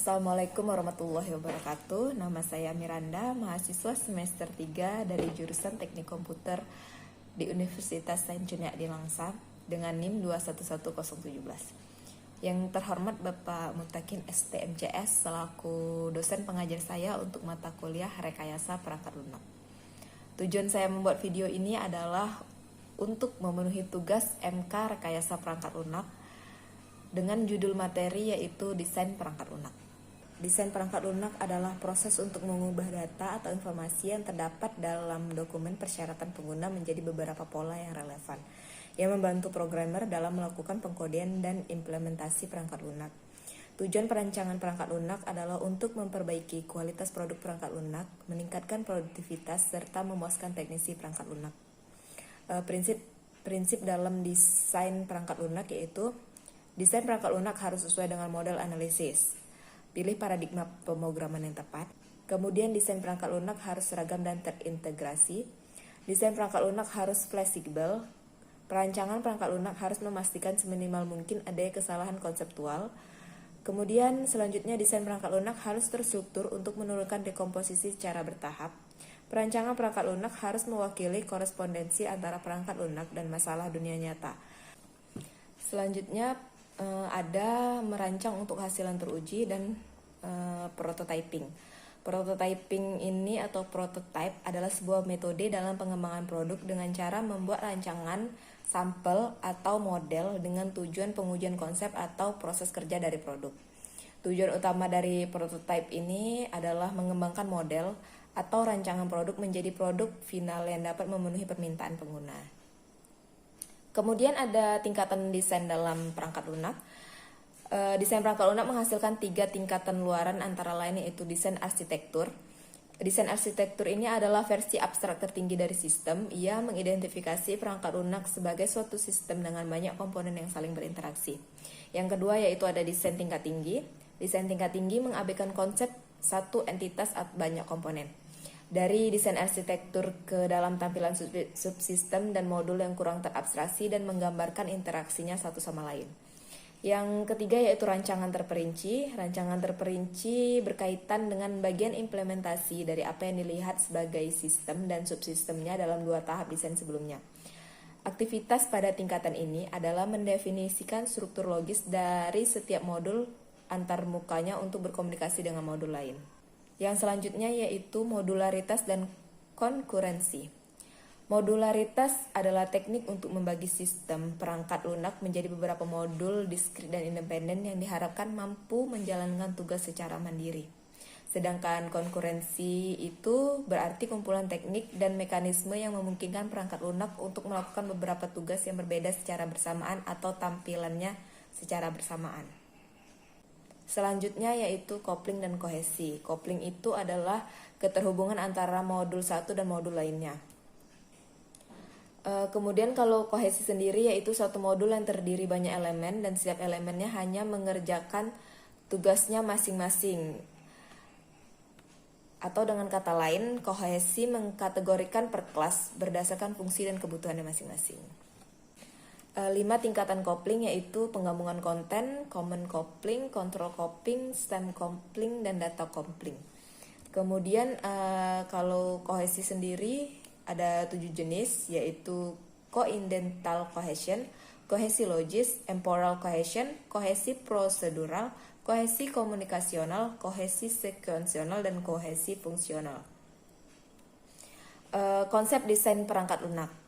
Assalamualaikum warahmatullahi wabarakatuh. Nama saya Miranda, mahasiswa semester 3 dari jurusan Teknik Komputer di Universitas Sains Juniak di Langsa dengan NIM 211017. Yang terhormat Bapak Mutakin STMCS selaku dosen pengajar saya untuk mata kuliah Rekayasa Perangkat Lunak. Tujuan saya membuat video ini adalah untuk memenuhi tugas MK Rekayasa Perangkat Lunak dengan judul materi yaitu Desain Perangkat Lunak. Desain perangkat lunak adalah proses untuk mengubah data atau informasi yang terdapat dalam dokumen persyaratan pengguna menjadi beberapa pola yang relevan, yang membantu programmer dalam melakukan pengkodean dan implementasi perangkat lunak. Tujuan perancangan perangkat lunak adalah untuk memperbaiki kualitas produk perangkat lunak, meningkatkan produktivitas, serta memuaskan teknisi perangkat lunak. Prinsip dalam desain perangkat lunak yaitu desain perangkat lunak harus sesuai dengan model analisis. Pilih paradigma pemrograman yang tepat. Kemudian desain perangkat lunak harus seragam dan terintegrasi. Desain perangkat lunak harus fleksibel. Perancangan perangkat lunak harus memastikan seminimal mungkin adanya kesalahan konseptual. Kemudian selanjutnya desain perangkat lunak harus terstruktur untuk menurunkan dekomposisi secara bertahap. Perancangan perangkat lunak harus mewakili korespondensi antara perangkat lunak dan masalah dunia nyata. Selanjutnya ada merancang untuk hasilan teruji dan prototyping. Prototyping ini atau prototype adalah sebuah metode dalam pengembangan produk dengan cara membuat rancangan, sampel, atau model dengan tujuan pengujian konsep atau proses kerja dari produk. Tujuan utama dari prototype ini adalah mengembangkan model atau rancangan produk menjadi produk final yang dapat memenuhi permintaan pengguna. Kemudian ada tingkatan desain dalam perangkat lunak. Desain perangkat lunak menghasilkan 3 tingkatan luaran antara lain yaitu desain arsitektur. Desain arsitektur ini adalah versi abstrak tertinggi dari sistem. Ia mengidentifikasi perangkat lunak sebagai suatu sistem dengan banyak komponen yang saling berinteraksi. Yang kedua yaitu ada desain tingkat tinggi. Desain tingkat tinggi mengabaikan konsep satu entitas atau banyak komponen. Dari desain arsitektur ke dalam tampilan subsistem dan modul yang kurang terabstraksi dan menggambarkan interaksinya satu sama lain. Yang ketiga yaitu rancangan terperinci. Rancangan terperinci berkaitan dengan bagian implementasi dari apa yang dilihat sebagai sistem dan subsistemnya dalam 2 tahap desain sebelumnya. Aktivitas pada tingkatan ini adalah mendefinisikan struktur logis dari setiap modul antarmukanya untuk berkomunikasi dengan modul lain. Yang selanjutnya yaitu modularitas dan konkurensi. Modularitas adalah teknik untuk membagi sistem perangkat lunak menjadi beberapa modul diskrit dan independen yang diharapkan mampu menjalankan tugas secara mandiri. Sedangkan konkurensi itu berarti kumpulan teknik dan mekanisme yang memungkinkan perangkat lunak untuk melakukan beberapa tugas yang berbeda secara bersamaan atau tampilannya secara bersamaan. Selanjutnya yaitu kopling dan kohesi. Kopling itu adalah keterhubungan antara modul satu dan modul lainnya. Kemudian kalau kohesi sendiri yaitu suatu modul yang terdiri banyak elemen dan setiap elemennya hanya mengerjakan tugasnya masing-masing. Atau dengan kata lain, kohesi mengkategorikan per kelas berdasarkan fungsi dan kebutuhannya masing-masing. 5 tingkatan kopling yaitu penggabungan konten, common kopling, control kopling, stem kopling, dan data kopling. Kemudian kalau kohesi sendiri ada 7 jenis yaitu coincidental cohesion, kohesi logis, temporal cohesion, kohesi prosedural, kohesi komunikasional, kohesi sekuensional, dan kohesi fungsional. Konsep desain perangkat lunak.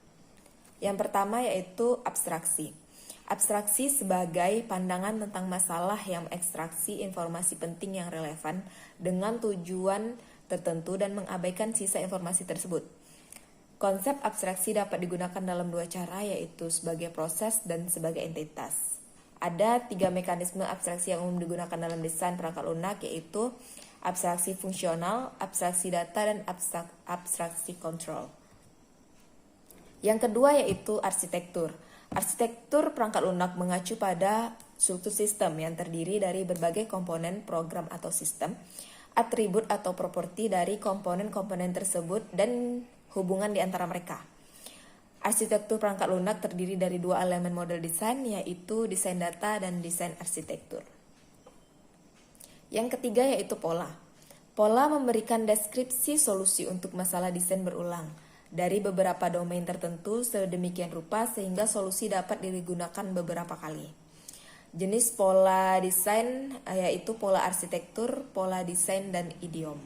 Yang pertama yaitu abstraksi. Abstraksi sebagai pandangan tentang masalah yang mengekstraksi informasi penting yang relevan dengan tujuan tertentu dan mengabaikan sisa informasi tersebut. Konsep abstraksi dapat digunakan dalam 2 cara yaitu sebagai proses dan sebagai entitas. Ada 3 mekanisme abstraksi yang umum digunakan dalam desain perangkat lunak yaitu abstraksi fungsional, abstraksi data, dan abstraksi kontrol. Yang kedua yaitu arsitektur. Arsitektur perangkat lunak mengacu pada struktur sistem yang terdiri dari berbagai komponen program atau sistem, atribut atau properti dari komponen-komponen tersebut, dan hubungan di antara mereka. Arsitektur perangkat lunak terdiri dari 2 elemen model desain yaitu desain data dan desain arsitektur. Yang ketiga yaitu pola. Pola memberikan deskripsi solusi untuk masalah desain berulang dari beberapa domain tertentu sedemikian rupa sehingga solusi dapat digunakan beberapa kali. Jenis pola desain yaitu pola arsitektur, pola desain, dan idiom.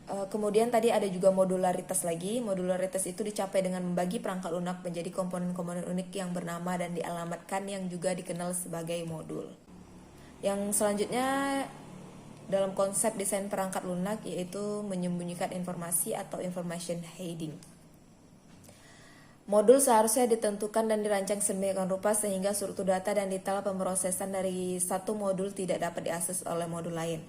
Kemudian tadi ada juga modularitas lagi. Modularitas itu dicapai dengan membagi perangkat lunak menjadi komponen-komponen unik yang bernama dan dialamatkan yang juga dikenal sebagai modul. Yang selanjutnya dalam konsep desain perangkat lunak yaitu menyembunyikan informasi atau information hiding. Modul seharusnya ditentukan dan dirancang sedemikian rupa sehingga struktur data dan detail pemrosesan dari satu modul tidak dapat diakses oleh modul lain.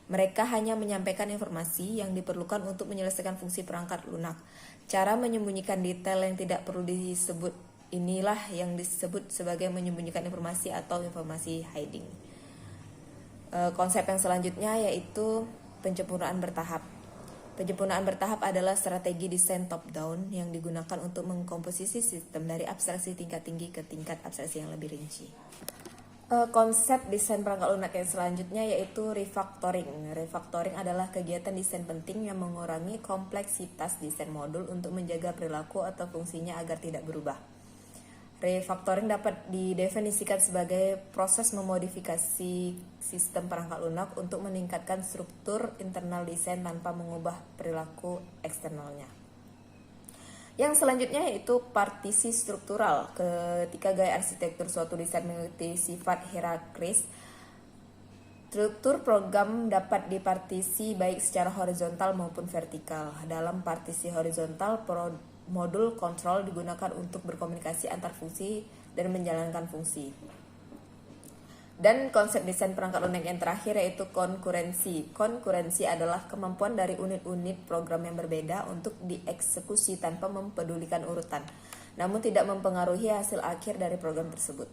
Mereka hanya menyampaikan informasi yang diperlukan untuk menyelesaikan fungsi perangkat lunak. Cara menyembunyikan detail yang tidak perlu disebut inilah yang disebut sebagai menyembunyikan informasi atau informasi hiding. Konsep yang selanjutnya yaitu penyempurnaan bertahap. Penyempurnaan bertahap adalah strategi desain top-down yang digunakan untuk mengkomposisi sistem dari abstraksi tingkat tinggi ke tingkat abstraksi yang lebih rinci. Konsep desain perangkat lunak yang selanjutnya yaitu refactoring. Refactoring adalah kegiatan desain penting yang mengurangi kompleksitas desain modul untuk menjaga perilaku atau fungsinya agar tidak berubah. Refactoring dapat didefinisikan sebagai proses memodifikasi sistem perangkat lunak untuk meningkatkan struktur internal desain tanpa mengubah perilaku eksternalnya. Yang selanjutnya yaitu partisi struktural. Ketika gaya arsitektur suatu desain memiliki sifat hierarkis, struktur program dapat dipartisi baik secara horizontal maupun vertikal. Dalam partisi horizontal, modul kontrol digunakan untuk berkomunikasi antar fungsi dan menjalankan fungsi. Dan konsep desain perangkat lunak yang terakhir yaitu konkurensi. Konkurensi adalah kemampuan dari unit-unit program yang berbeda untuk dieksekusi tanpa mempedulikan urutan, namun tidak mempengaruhi hasil akhir dari program tersebut.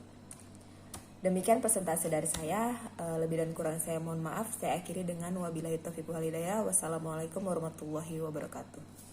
Demikian presentasi dari saya. Lebih dan kurang saya mohon maaf. Saya akhiri dengan wabillahi taufiq wal hidayah. Wassalamualaikum warahmatullahi wabarakatuh.